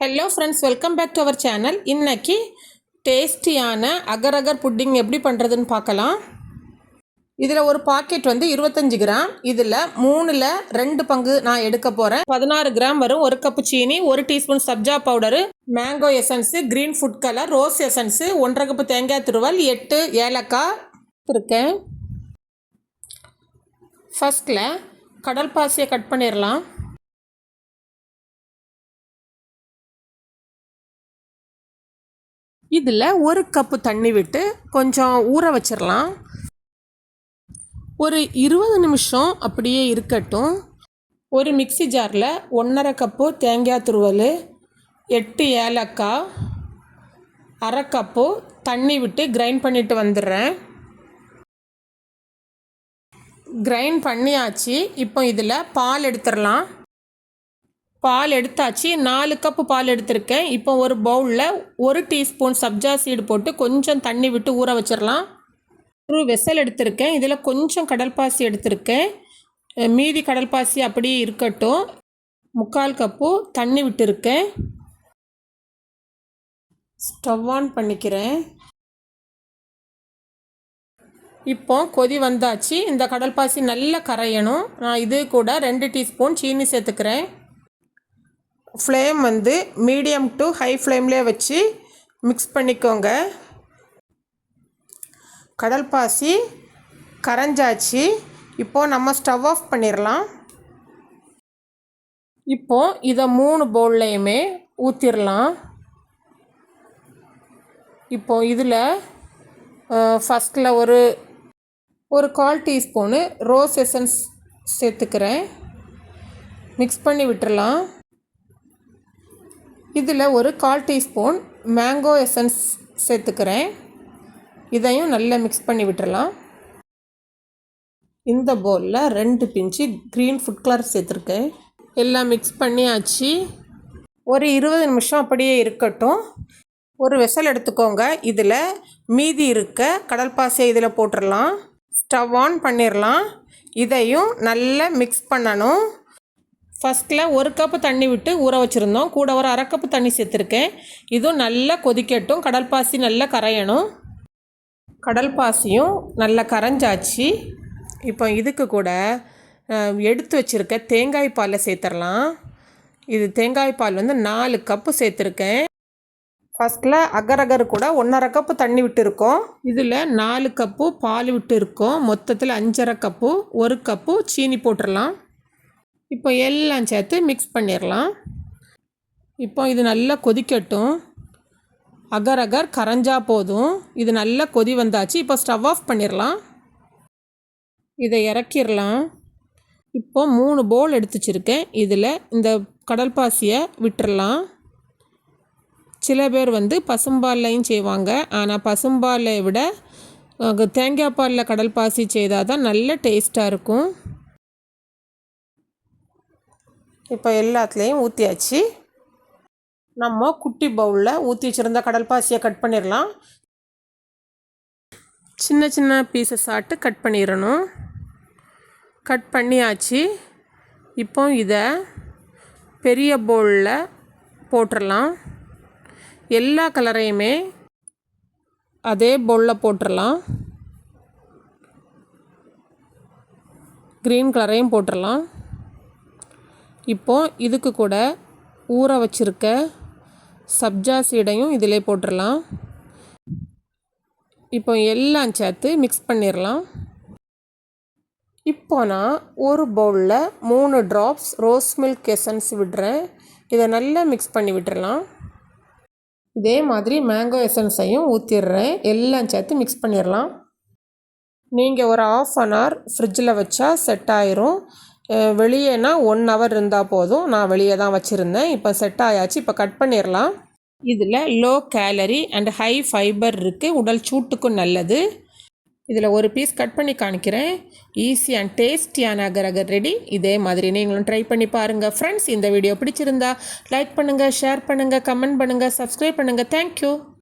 Hello friends, welcome back to our channel. இன்றைக்கி டேஸ்டியான அகர் அகர் pudding எப்படி பண்ணுறதுன்னு பார்க்கலாம். இதில் ஒரு பாக்கெட் 25 கிராம். இதில் 3ல் 2 பங்கு நான் எடுக்க போகிறேன். 16 கிராம் வரும். 1 கப்பு சீனி, 1 teaspoon sabja powder, mango essence, green food colour, rose essence, 1.5 cup தேங்காய் துருவல், 8 ஏலக்காய் இருக்கேன். ஃபஸ்ட்டில் கடல் பாசியை கட் பண்ணிடலாம். இதில் 1 கப்பு தண்ணி விட்டு கொஞ்சம் ஊற வச்சிடலாம். ஒரு 20 நிமிஷம் அப்படியே இருக்கட்டும். ஒரு மிக்சி ஜாரில் 1.5 கப்பு தேங்காய் துருவல், 8 ஏலக்காய், 1/2 கப்பு தண்ணி விட்டு கிரைண்ட் பண்ணிட்டு வந்துடுறேன். கிரைண்ட் பண்ணியாச்சு. இப்போ இதில் பால் எடுத்துடலாம். பால் எடுத்தாச்சு. 4 கப்பு பால் எடுத்திருக்கேன். இப்போ ஒரு பவுலில் 1 டீஸ்பூன் சப்ஜா சீடு போட்டு கொஞ்சம் தண்ணி விட்டு ஊற வச்சிடலாம். ஒரு வெசல் எடுத்திருக்கேன். இதில் கொஞ்சம் கடல் பாசி எடுத்திருக்கேன். மீதி கடல் பாசி அப்படியே இருக்கட்டும். 3/4 கப்பு தண்ணி விட்டுருக்கேன். ஸ்டவ் ஆன் பண்ணிக்கிறேன். இப்போ கொதி வந்தாச்சு. இந்த கடல் பாசி நல்லா கரையணும். நான் இது கூட 2 டீஸ்பூன் சீனி சேர்த்துக்கிறேன். ஃப்ளேம் மீடியம் டு ஹை ஃப்ளேம்லேயே வச்சு மிக்ஸ் பண்ணிக்கோங்க. கடல் பாசி கரைஞ்சாச்சு. இப்போது நம்ம ஸ்டவ் ஆஃப் பண்ணிடலாம். இப்போது இதை 3 பவுல்லையுமே ஊற்றிடலாம். இப்போது இதில் ஃபஸ்ட்டில் ஒரு 1/4 டீஸ்பூனு ரோஸ் எசன்ஸ் சேர்த்துக்கிறேன். மிக்ஸ் பண்ணி விட்டுறலாம். இதில் ஒரு 1/4 டீஸ்பூன் மேங்கோ எசன்ஸ் சேர்த்துக்கிறேன். இதையும் நல்லா மிக்ஸ் பண்ணி விட்டுறலாம். இந்த பவுலில் 2 பிஞ்சு க்ரீன் ஃபுட் கலர் சேர்த்துருக்கேன். எல்லாம் மிக்ஸ் பண்ணியாச்சு. ஒரு 20 நிமிஷம் அப்படியே இருக்கட்டும். ஒரு வெசல் எடுத்துக்கோங்க. இதில் மீதி இருக்க கடல் பாசியை இதில் போட்டுடலாம். ஸ்டவ் ஆன் பண்ணிடலாம். இதையும் நல்லா மிக்ஸ் பண்ணணும். ஃபஸ்ட்டில் 1 கப்பு தண்ணி விட்டு ஊற வச்சுருந்தோம். கூட ஒரு 1/2 கப்பு தண்ணி சேர்த்துருக்கேன். இதுவும் நல்லா கொதிக்கட்டும். கடல் பாசி நல்லா கரையணும். கடல் பாசியும் நல்லா கரைஞ்சாச்சு. இப்போ இதுக்கு கூட எடுத்து வச்சுருக்க தேங்காய் பாலை சேர்த்துடலாம். இது தேங்காய் பால் 4 கப்பு சேர்த்துருக்கேன். ஃபஸ்ட்டில் அகர் அகர் கூட 1.5 கப்பு தண்ணி விட்டு இருக்கோம். இதில் 4 கப்பு பால் விட்டு இருக்கோம். மொத்தத்தில் 5.5 கப்பு. 1 கப்பு சீனி போட்டுடலாம். இப்போ எல்லாம் சேர்த்து மிக்ஸ் பண்ணிடலாம். இப்போ இது நல்லா கொதிக்கட்டும். அகர் அகர் கரைஞ்சா போதும். இது நல்லா கொதி வந்தாச்சு. இப்போ ஸ்டவ் ஆஃப் பண்ணிடலாம். இதை இறக்கிடலாம். இப்போ 3 பவுல் எடுத்து வச்சுருக்கேன். இதில் இந்த கடல் பாசியை விட்டுடலாம். சில பேர் பசும்பால்லையும் செய்வாங்க. ஆனால் பசும்பாலை விட தேங்காய் பாலில் கடல் பாசி செய்தால் தான் நல்ல டேஸ்ட்டாக இருக்கும். இப்போ எல்லாத்துலேயும் ஊற்றியாச்சு. நம்ம குட்டி பவுலில் ஊற்றி வச்சுருந்த கடல் பாசியை கட் பண்ணிடலாம். சின்ன சின்ன பீசஸ் ஆட்டு கட் பண்ணிடணும். கட் பண்ணியாச்சு. இப்போ இதை பெரிய பவுலில் போட்டுடலாம். எல்லா கலரையுமே அதே பவுலில் போட்டுடலாம். க்ரீன் கலரையும் போட்டுடலாம். இப்போது இதுக்கு கூட ஊற வச்சுருக்க சப்ஜா சீடையும் இதிலே போட்டுடலாம். இப்போ எல்லாம் சேர்த்து மிக்ஸ் பண்ணிடலாம். இப்போ நான் ஒரு பவுலில் 3 ட்ராப்ஸ் ரோஸ் மில்க் எசன்ஸ் விடுறேன். இதை நல்லா மிக்ஸ் பண்ணி விட்டுடலாம். இதே மாதிரி மேங்கோ எசன்ஸையும் ஊற்றிடுறேன். எல்லாம் சேர்த்து மிக்ஸ் பண்ணிடலாம். நீங்கள் ஒரு 1/2 hour ஃப்ரிட்ஜில் வச்சா செட் ஆயிரும். வெளியேனா 1 hour இருந்தால் போதும். நான் வெளியே தான் வச்சுருந்தேன். இப்போ செட் ஆயாச்சு. இப்போ கட் பண்ணிடலாம். இதில் low calorie and high fibre இருக்குது. உடல் சூட்டுக்கும் நல்லது. இதில் ஒரு பீஸ் கட் பண்ணி காணிக்கிறேன். ஈஸி அண்ட் டேஸ்டியான அகர் அகர் ரெடி. இதே மாதிரி நீங்களும் ட்ரை பண்ணி பாருங்கள். ஃப்ரெண்ட்ஸ், இந்த வீடியோ பிடிச்சிருந்தா லைக் பண்ணுங்கள், ஷேர் பண்ணுங்கள், கமெண்ட் பண்ணுங்கள், சப்ஸ்கிரைப் பண்ணுங்கள். தேங்க்யூ.